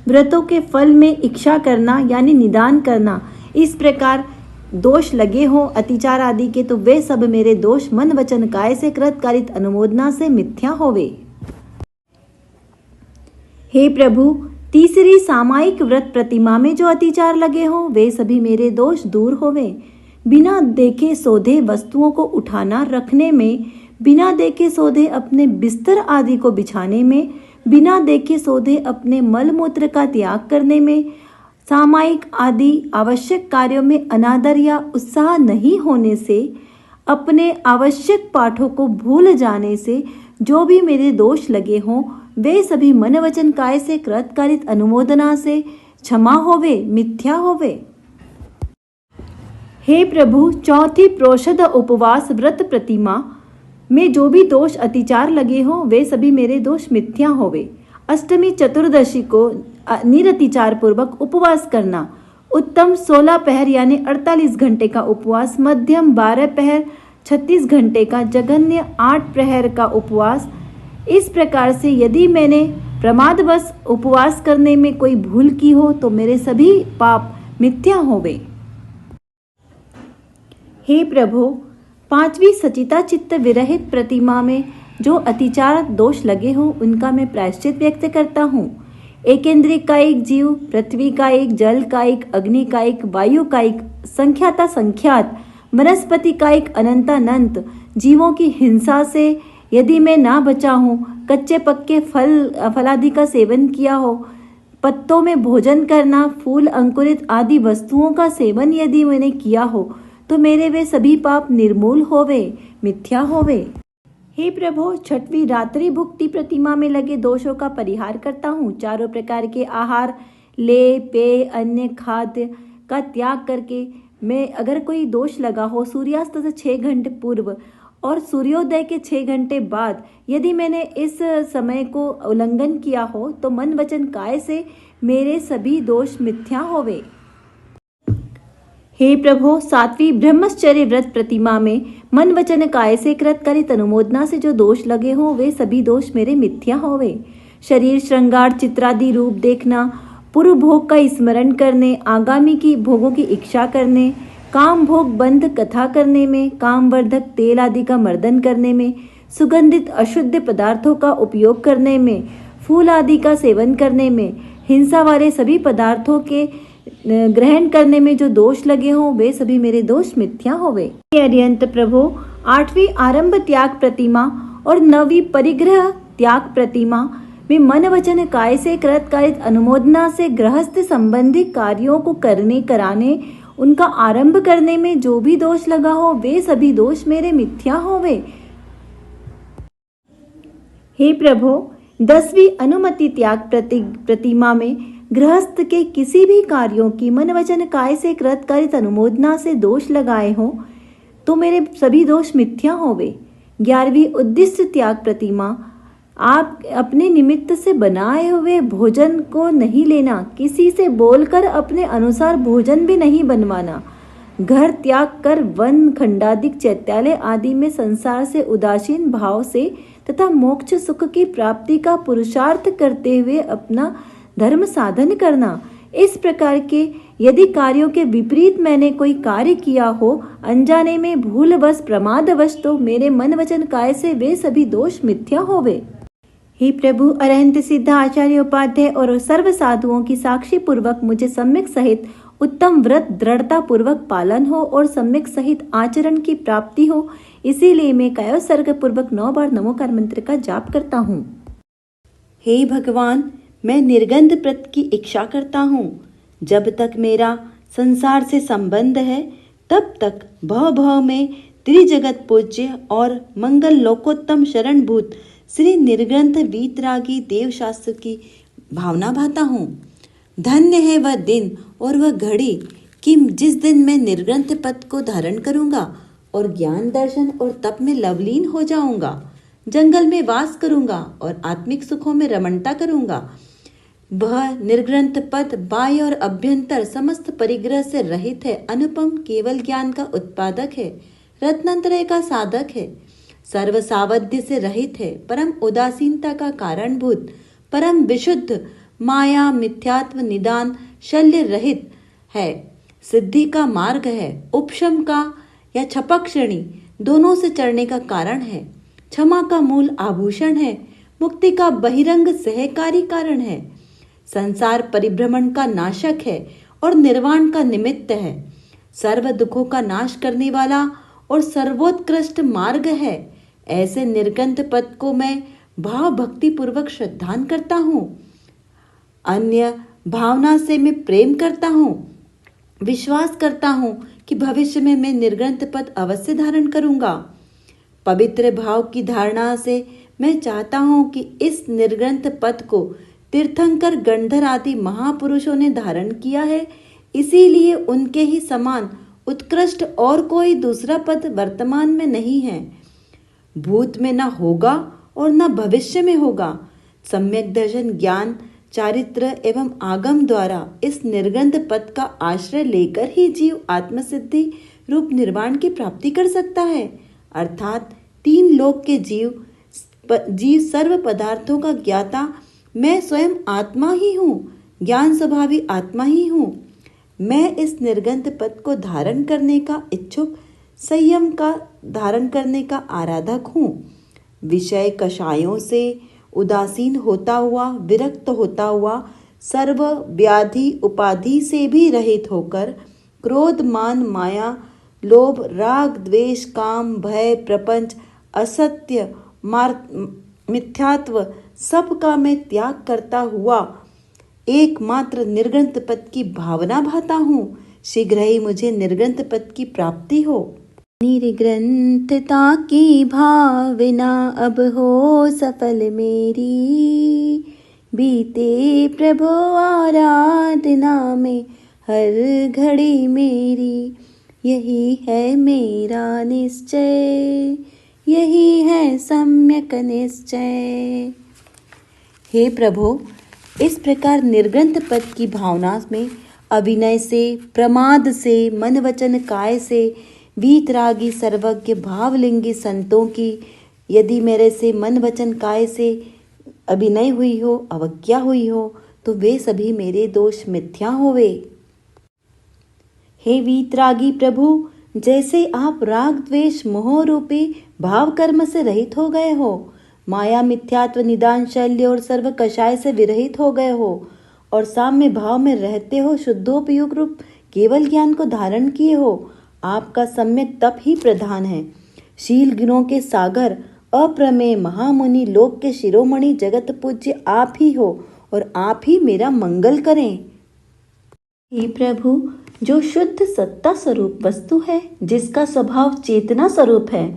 व्रतों के फल में इच्छा करना यानी निदान करना, इस प्रकार दोष लगे हो अतिचार आदि के तो वे सब मेरे दोष मन वचन काय से कृतकारित अनुमोदना से मिथ्या होवे। हे प्रभु, तीसरी सामायिक व्रत प्रतिमा में जो अतिचार लगे हो वे सभी मेरे दोष दूर होवे। बिना देखे सोधे वस्तुओं को उठाना रखने में, बिना देखे सोधे अपने बिस्तर आदि को बिछाने में, बिना देखे सोधे अपने मल मूत्र का त्याग करने में, सामायिक आदि आवश्यक कार्यों में अनादर या उत्साह नहीं होने से, अपने आवश्यक पाठों को भूल जाने से जो भी मेरे दोष लगे हों वे सभी मन वचन काय से कृतकारित अनुमोदना से क्षमा होवे, मिथ्या होवे। हे प्रभु, चौथी प्रोषद उपवास व्रत प्रतिमा में जो भी दोष अतिचार लगे हों वे सभी मेरे दोष मिथ्या होवे। अष्टमी चतुर्दशी को निरतिचार पूर्वक उपवास करना, उत्तम 16 पहर यानी 48 घंटे का उपवास, मध्यम 12 पहर 36 घंटे का, जघन्य 8 प्रहर का उपवास। इस प्रकार से यदि मैंने प्रमादवश उपवास करने में कोई भूल की हो तो मेरे सभी पाप मिथ्या होवे। हे प्रभु, पांचवी सचिता चित्त विरहित प्रतिमा में जो अतिचार दोष लगे हो उनका मैं प्रायश्चित व्यक्त करता हूँ। एकेंद्रिय का एक जीव, पृथ्वी का एक, जल का एक, अग्नि का एक, वायु का एक, संख्याता संख्यात, वनस्पति का एक, अनंतानंत जीवों की हिंसा से यदि मैं ना बचा हूँ, कच्चे पक्के फलादि का सेवन किया हो, पत्तों में भोजन करना, फूल अंकुरित आदि वस्तुओं का सेवन यदि मैंने किया हो तो मेरे वे सभी पाप निर्मूल होवे, मिथ्या होवे। हे प्रभु, छठवीं रात्रि भुक्ति प्रतिमा में लगे दोषों का परिहार करता हूँ। चारों प्रकार के आहार, ले, पेय, अन्य खाद्य का त्याग करके मैं अगर कोई दोष लगा हो सूर्यास्त से 6 घंटे पूर्व और सूर्योदय के 6 घंटे बाद यदि मैंने इस समय को उल्लंघन किया हो तो मन वचन काय से मेरे सभी दोष मिथ्या होवे। हे प्रभो, सात्वी ब्रह्मचर्य व्रत प्रतिमा में मन वचन काय से कृत करित अनुमोदना से जो दोष लगे हो वे सभी दोष मेरे मिथ्या होवे। शरीर श्रृंगार चित्रादि रूप देखना, पूर्व भोग का स्मरण करने, आगामी की भोगों की इच्छा करने, काम भोग बंध कथा करने में, काम वर्धक तेल आदि का मर्दन करने में, सुगंधित अशुद्ध पदार्थों का उपयोग करने में, फूल आदि का सेवन करने में, हिंसा वाले सभी पदार्थों के ग्रहण करने में जो दोष लगे हों वे सभी मेरे दोष मिथ्या होवे। हे अरिहंत प्रभो, 8वीं आरंभ त्याग प्रतिमा और 9वीं परिग्रह त्याग प्रतिमा में मन वचन काय से कृत कारित अनुमोदना से गृहस्थ संबंधी कार्यों को करने कराने, उनका आरंभ करने में जो भी दोष लगा हो वे सभी दोष मेरे मिथ्या होवे। हे प्रभो, 10वीं अनुमति त्याग प्रतिमा में गृहस्थ के किसी भी कार्यों की मन वचन काय से कृत कारित अनुमोदना से दोष लगाए हो तो मेरे सभी दोष मिथ्या होवे। 11वीं उद्दिष्ट त्याग प्रतिमा, आप अपने निमित्त से बनाए हुए भोजन को नहीं लेना, किसी से बोलकर अपने अनुसार भोजन भी नहीं बनवाना, घर त्याग कर वन खंडादिक चैत्यालय आदि में संसार से उदासीन भाव से तथा मोक्ष सुख की प्राप्ति का पुरुषार्थ करते हुए अपना धर्म साधन करना। इस प्रकार के यदि कार्यों के विपरीत मैंने कोई कार्य किया हो अनजाने में भूलवश प्रमादवश तो मेरे मन वचन काय से वे सभी दोष मिथ्या होवे। हे प्रभु, अरहंत सिद्ध आचार्य उपाध्याय और सर्व साधुओं की साक्षी पूर्वक मुझे सम्यक सहित उत्तम व्रत दृढ़ता पूर्वक पालन हो और सम्यक सहित आचरण की प्राप्ति हो, इसीलिए मैं कायो सर्ग पूर्वक 9 बार नमोकार मंत्र का जाप करता हूँ। हे भगवान, मैं निर्गंध व्रत की इच्छा करता हूँ। जब तक मेरा संसार से संबंध है तब तक भव भव में त्रिजगत पूज्य और मंगल लोकोत्तम शरणभूत श्री निर्ग्रंथ वीतरागी देव शास्त्र की भावना भाता हूँ। धन्य है वह दिन और वह घड़ी कि जिस दिन मैं निर्ग्रंथ पद को धारण करूँगा और ज्ञान दर्शन और तप में लवलीन हो जाऊँगा, जंगल में वास करूँगा और आत्मिक सुखों में रमणता करूँगा। वह निर्ग्रंथ पद बाह्य और अभ्यंतर समस्त परिग्रह से रहित है, अनुपम केवल ज्ञान का उत्पादक है, रत्नत्रय का साधक है, सर्व सावध्य से रहित है, परम उदासीनता का कारणभूत, परम विशुद्ध, माया मिथ्यात्व निदान शल्य रहित है, सिद्धि का मार्ग है, उपशम का या छपक श्रेणी दोनों से चढ़ने का कारण है, क्षमा का मूल आभूषण है, मुक्ति का बहिरंग सहकारी कारण है, संसार परिभ्रमण का नाशक है और निर्वाण का निमित्त है, सर्व दुखों का नाश करने वाला और सर्वोत्कृष्ट मार्ग है। ऐसे निर्गंथ पद को मैं भाव भक्ति पूर्वक श्रद्धान करता हूँ। अन्य भावना से मैं प्रेम करता हूँ, विश्वास करता हूँ कि भविष्य में मैं निर्ग्रंथ पद अवश्य धारण करूँगा। पवित्र भाव की धारणा से मैं चाहता हूँ कि इस निर्ग्रंथ पद को तीर्थंकर गंधर आदि महापुरुषों ने धारण किया है, इसीलिए उनके ही समान उत्कृष्ट और कोई दूसरा पद वर्तमान में नहीं है, भूत में न होगा और न भविष्य में होगा। सम्यक दर्शन ज्ञान चारित्र एवं आगम द्वारा इस निर्गंध पद का आश्रय लेकर ही जीव आत्मसिद्धि रूप निर्वाण की प्राप्ति कर सकता है, अर्थात 3 लोक के जीव सर्व पदार्थों का ज्ञाता मैं स्वयं आत्मा ही हूँ, ज्ञान स्वभावी आत्मा ही हूँ। मैं इस निर्गंध पद को धारण करने का इच्छुक, संयम का धारण करने का आराधक हूँ। विषय कषायों से उदासीन होता हुआ, विरक्त होता हुआ, सर्व व्याधि उपाधि से भी रहित होकर, क्रोध मान माया लोभ राग द्वेष काम भय प्रपंच असत्य मिथ्यात्व सब का मैं त्याग करता हुआ एकमात्र निर्ग्रंथ पद की भावना भाता हूँ। शीघ्र ही मुझे निर्ग्रंथ पद की प्राप्ति हो। निर्ग्रंथता की भावना अब हो सफल मेरी, बीते प्रभु आराधना में हर घड़ी मेरी। यही है मेरा निश्चय, यही है सम्यक निश्चय। हे प्रभु, इस प्रकार निर्ग्रंथ पद की भावना में अभिनय से, प्रमाद से, मन वचन काय से, वीतरागी सर्वज्ञ भावलिंगी संतों की यदि मेरे से मन वचन काय से अभिनय हुई हो, अवज्ञा हुई हो, तो वे सभी मेरे दोष मिथ्या होवे। हे वीतरागी प्रभु, जैसे आप राग द्वेष मोह रूपी भाव कर्म से रहित हो गए हो, माया मिथ्यात्व निदान शल्य और सर्व कषाय से विरहित हो गए हो और साम्य भाव में रहते हो, शुद्धोपयोग रूप केवल ज्ञान को धारण किए हो, आपका सम्यक तप ही प्रधान है। शील गुणों के सागर, अप्रमेय महामुनि, लोक के शिरोमणि, जगत पूज्य आप ही हो और आप ही मेरा मंगल करें। हे प्रभु, जो शुद्ध सत्ता स्वरूप वस्तु है, जिसका स्वभाव चेतना स्वरूप है,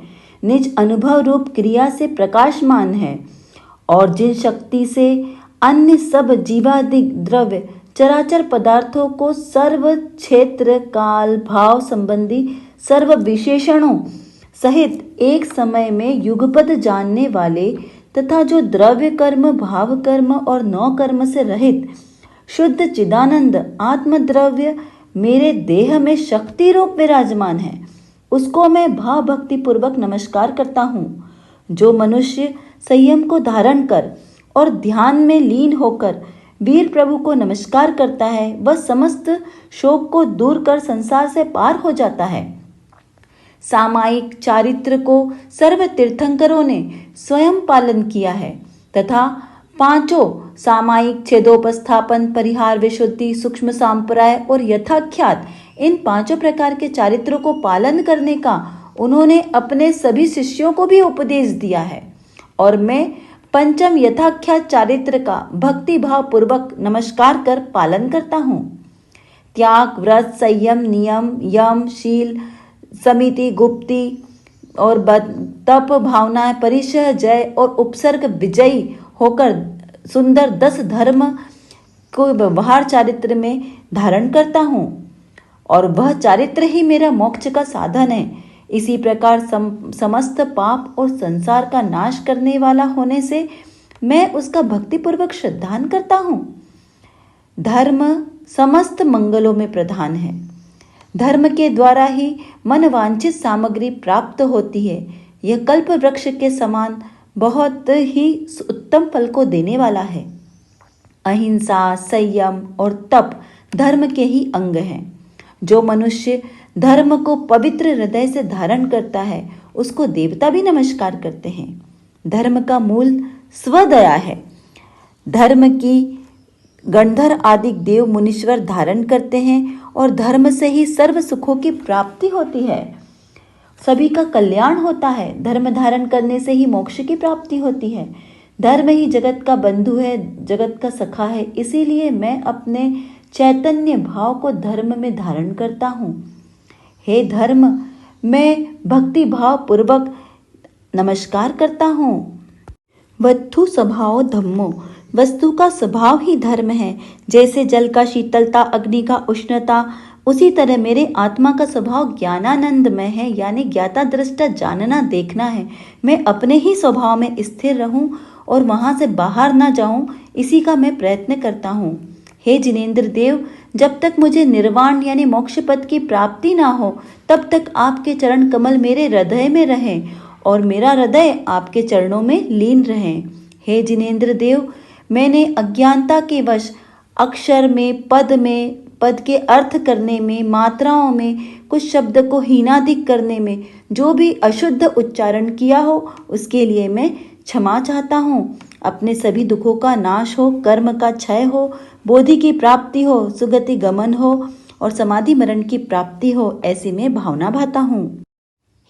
निज अनुभव रूप क्रिया से प्रकाशमान है और जिन शक्ति से अन्य सब जीवादिक द्रव्य चराचर पदार्थों को सर्व क्षेत्र काल भाव संबंधी सर्व विशेषणों सहित एक समय में युगपद जानने वाले तथा जो द्रव्य कर्म, भाव कर्म और नौ कर्म से रहित शुद्ध चिदानंद आत्मद्रव्य मेरे देह में शक्ति रूप विराजमान है, उसको मैं भाव भक्ति पूर्वक नमस्कार करता हूँ। जो मनुष्य संयम को धारण कर और ध्यान में लीन होकर वीर प्रभु को नमस्कार करता है, वह समस्त शोक को दूर कर संसार से पार हो जाता है। सामायिक चारित्र को सर्व तीर्थंकरों ने स्वयं पालन किया है तथा पांचों सामायिक छेदोपस्थापन, परिहार, विशुद्धि, सूक्ष्म सांप्राय और यथाख्यात इन पांचों प्रकार के चारित्रों को पालन करने का उन्होंने अपने सभी शिष्यों को भी उपदेश दिया है और मैं पंचम यथाख्यात चारित्र का भक्ति भाव पूर्वक नमस्कार कर पालन करता हूँ। त्याग, व्रत, संयम, नियम, यम, शील, समिति, गुप्ति और तप, भावनाएं, परिचय, जय और उपसर्ग विजयी होकर सुंदर 10 धर्म को व्यवहार चारित्र में धारण करता हूँ और वह चारित्र ही मेरा मोक्ष का साधन है। इसी प्रकार समस्त पाप और संसार का नाश करने वाला होने से मैं उसका भक्तिपूर्वक श्रद्धान करता हूँ। धर्म समस्त मंगलों में प्रधान है। धर्म के द्वारा ही मनवांछित सामग्री प्राप्त होती है। यह कल्प वृक्ष के समान बहुत ही उत्तम फल को देने वाला है। अहिंसा, संयम और तप धर्म के ही अंग हैं। जो मनुष्य धर्म को पवित्र हृदय से धारण करता है, उसको देवता भी नमस्कार करते हैं। धर्म का मूल स्वदया है। धर्म की गंधर आदि देव मुनीश्वर धारण करते हैं और धर्म से ही सर्व सुखों की प्राप्ति होती है, सभी का कल्याण होता है। धर्म धारण करने से ही मोक्ष की प्राप्ति होती है। धर्म ही जगत का बंधु है, जगत का सखा है। इसीलिए मैं अपने चैतन्य भाव को धर्म में धारण करता हूँ। हे धर्म, मैं भक्ति भाव पूर्वक नमस्कार करता हूँ। वस्तु स्वभाव धम्मो, वस्तु का स्वभाव ही धर्म है। जैसे जल का शीतलता, अग्नि का उष्णता, उसी तरह मेरे आत्मा का स्वभाव ज्ञानानंदमय है, यानी ज्ञाता दृष्टा, जानना देखना है। मैं अपने ही स्वभाव में स्थिर रहूं और वहां से बाहर ना जाऊं, इसी का मैं प्रयत्न करता हूं। हे जिनेंद्र देव, जब तक मुझे निर्वाण यानी मोक्ष पद की प्राप्ति ना हो, तब तक आपके चरण कमल मेरे हृदय में रहें और मेरा हृदय आपके चरणों में लीन रहे। हे जिनेंद्र देव, मैंने अज्ञानता के वश अक्षर में, पद के अर्थ करने में, मात्राओं में, कुछ शब्द को हीनाधिक करने में जो भी अशुद्ध उच्चारण किया हो, उसके लिए मैं क्षमा चाहता हूँ। अपने सभी दुखों का नाश हो, कर्म का क्षय हो, बोधि की प्राप्ति हो, सुगति गमन हो और समाधि मरण की प्राप्ति हो, ऐसी मैं भावना भाता हूँ।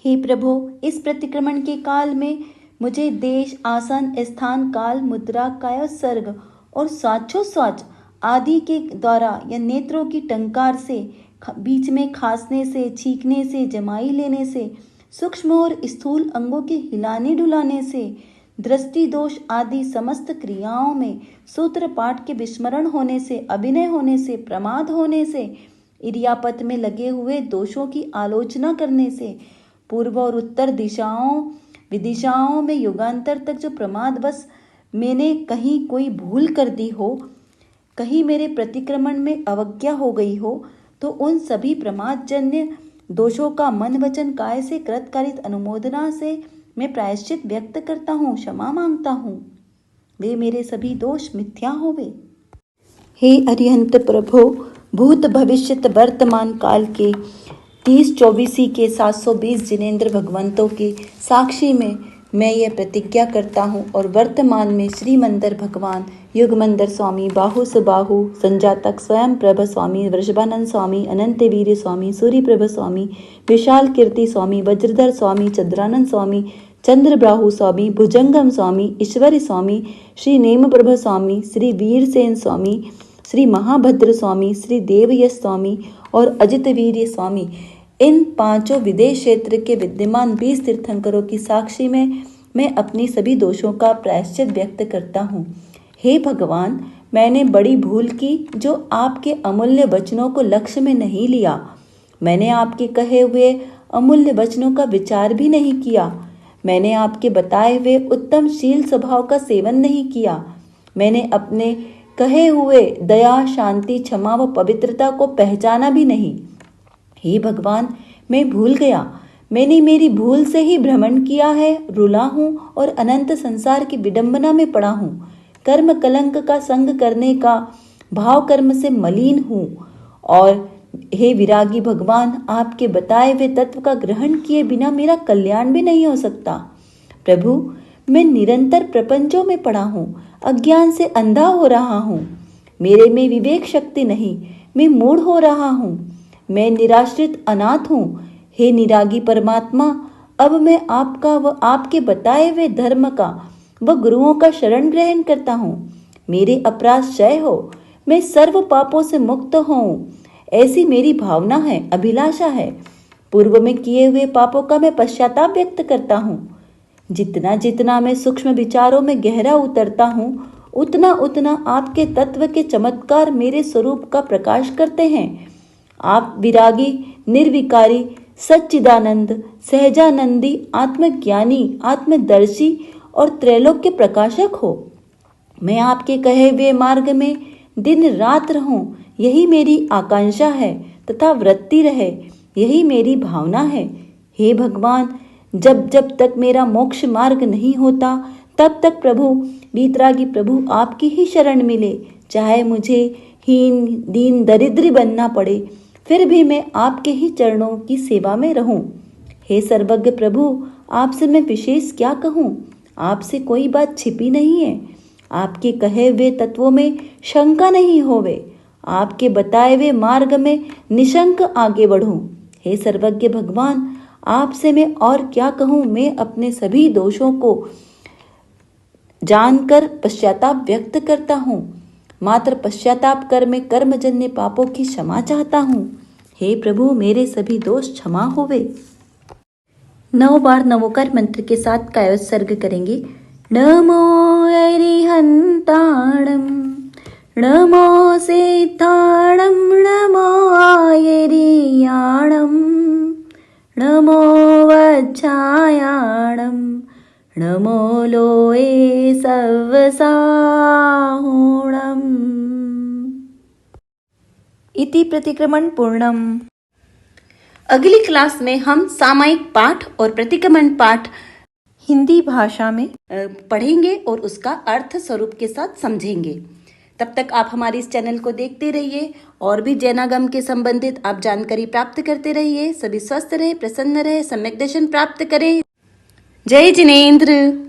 हे प्रभु, इस प्रतिक्रमण के काल में मुझे देश, आसन, स्थान, काल, मुद्रा, कायोत्सर्ग और स्वाचोस्वाच आदि के द्वारा या नेत्रों की टंकार से, बीच में खांसने से, छींकने से, जमाई लेने से, सूक्ष्म और स्थूल अंगों के हिलाने डुलाने से, दृष्टि दोष आदि समस्त क्रियाओं में सूत्र पाठ के विस्मरण होने से, अभिनय होने से, प्रमाद होने से, इरियापत में लगे हुए दोषों की आलोचना करने से, पूर्व और उत्तर विदिशाओं में युगांतर तक जो प्रमादवश मैंने कहीं कोई भूल कर दी हो, कहीं मेरे प्रतिक्रमण में अवज्ञा हो गई हो तो उन सभी प्रमादजन्य दोषों का मन वचन काय से कृतकारित अनुमोदना से मैं प्रायश्चित व्यक्त करता हूँ, क्षमा मांगता हूँ। वे मेरे सभी दोष मिथ्या होवे। हे अरिहंत प्रभो, भूत भविष्यत वर्तमान काल के 30-24 के 720 जिनेंद्र भगवंतों के साक्षी में मैं ये प्रतिज्ञा करता हूँ और वर्तमान में श्री मंदिर भगवान युगमंदर स्वामी, बाहु सुबाहु संजातक, स्वयं प्रभ स्वामी, वृषभानंद स्वामी, अनंत वीर स्वामी, सूर्य प्रभ स्वामी, विशाल कीर्ति स्वामी, वज्रधर स्वामी, चंद्रानंद स्वामी, चंद्रबाहु स्वामी, भुजंगम स्वामी, ईश्वरी स्वामी, श्री नेम प्रभ स्वामी, श्री वीरसेन स्वामी, श्री महाभद्र स्वामी, श्री देवयश स्वामी और अजित वीर्य स्वामी, इन 5 विदेश क्षेत्र के विद्यमान 20 तीर्थंकरों की साक्षी में मैं अपनी सभी दोषों का प्रायश्चित व्यक्त करता हूँ। हे भगवान, मैंने बड़ी भूल की जो आपके अमूल्य वचनों को लक्ष्य में नहीं लिया। मैंने आपके कहे हुए अमूल्य वचनों का विचार भी नहीं किया। मैंने आपके बताए हुए उत्तम शील स्वभाव का सेवन नहीं किया। मैंने अपने कहे हुए दया, शांति, क्षमा व पवित्रता को पहचाना भी नहीं। हे भगवान, मैं भूल गया। मैंने मेरी भूल से ही भ्रमण किया है, रुला हूँ और अनंत संसार की विडंबना में पड़ा हूँ। कर्म कलंक का संग करने का भाव कर्म से मलिन हूँ। और हे विरागी भगवान, आपके बताए हुए तत्व का ग्रहण किए बिना मेरा कल्याण भी नहीं हो सकता। प्रभु, मैं निरंतर प्रपंचों में पड़ा हूँ, अज्ञान से अंधा हो रहा हूँ। मेरे में विवेक शक्ति नहीं, मैं मूढ़ हो रहा हूँ। मैं निराश्रित अनाथ हूँ। हे निरागी परमात्मा, अब मैं आपका व आपके बताए हुए धर्म का व गुरुओं का शरण ग्रहण करता हूँ। मेरे अपराध क्षय हो, मैं सर्व पापों से मुक्त हूँ, ऐसी मेरी भावना है, अभिलाषा है। पूर्व में किए हुए पापों का मैं पश्चाताप व्यक्त करता हूँ। जितना जितना मैं सूक्ष्म विचारों में गहरा उतरता हूँ, उतना उतना आपके तत्व के चमत्कार मेरे स्वरूप का प्रकाश करते हैं। आप विरागी, निर्विकारी, सच्चिदानंद, सहजानंदी, आत्मज्ञानी, आत्मदर्शी और त्रैलोक के प्रकाशक हो। मैं आपके कहे हुए मार्ग में दिन रात रहूं, यही मेरी आकांक्षा है तथा वृत्ति रहे, यही मेरी भावना है। हे भगवान, जब जब तक मेरा मोक्ष मार्ग नहीं होता, तब तक प्रभु, वीतरागी प्रभु, आपकी ही शरण मिले। चाहे मुझे हीन, दीन, दरिद्री बनना पड़े, फिर भी मैं आपके ही चरणों की सेवा में रहूं। हे सर्वज्ञ प्रभु, आपसे मैं विशेष क्या कहूँ। आपसे कोई बात छिपी नहीं है। आपके कहे हुए तत्वों में शंका नहीं होवे। आपके बताए हुए मार्ग में निशंक आगे बढ़ूं। हे सर्वज्ञ भगवान, आपसे मैं और क्या कहूँ। मैं अपने सभी दोषों को जानकर पश्चाताप व्यक्त करता हूँ। मात्र पश्चाताप कर मैं कर्मजन्य पापों की क्षमा चाहता हूँ। हे प्रभु, मेरे सभी दोष क्षमा होवे। 9 बार नवोकार मंत्र के साथ कायोत्सर्ग करेंगे। नमो अरिहंताणम, नमो सिद्धाणम, नमो आयरियाणम, नमो वज्रायाणम, नमो लोए सवसाहुणम। इति प्रतिक्रमण पूर्णम। अगली क्लास में हम सामायिक पाठ और प्रतिक्रमण पाठ हिंदी भाषा में पढ़ेंगे और उसका अर्थ स्वरूप के साथ समझेंगे। तब तक आप हमारे इस चैनल को देखते रहिए और भी जैनागम के संबंधित आप जानकारी प्राप्त करते रहिए। सभी स्वस्थ रहे, प्रसन्न रहे, सम्यक दर्शन प्राप्त करें। जय जिनेंद्र।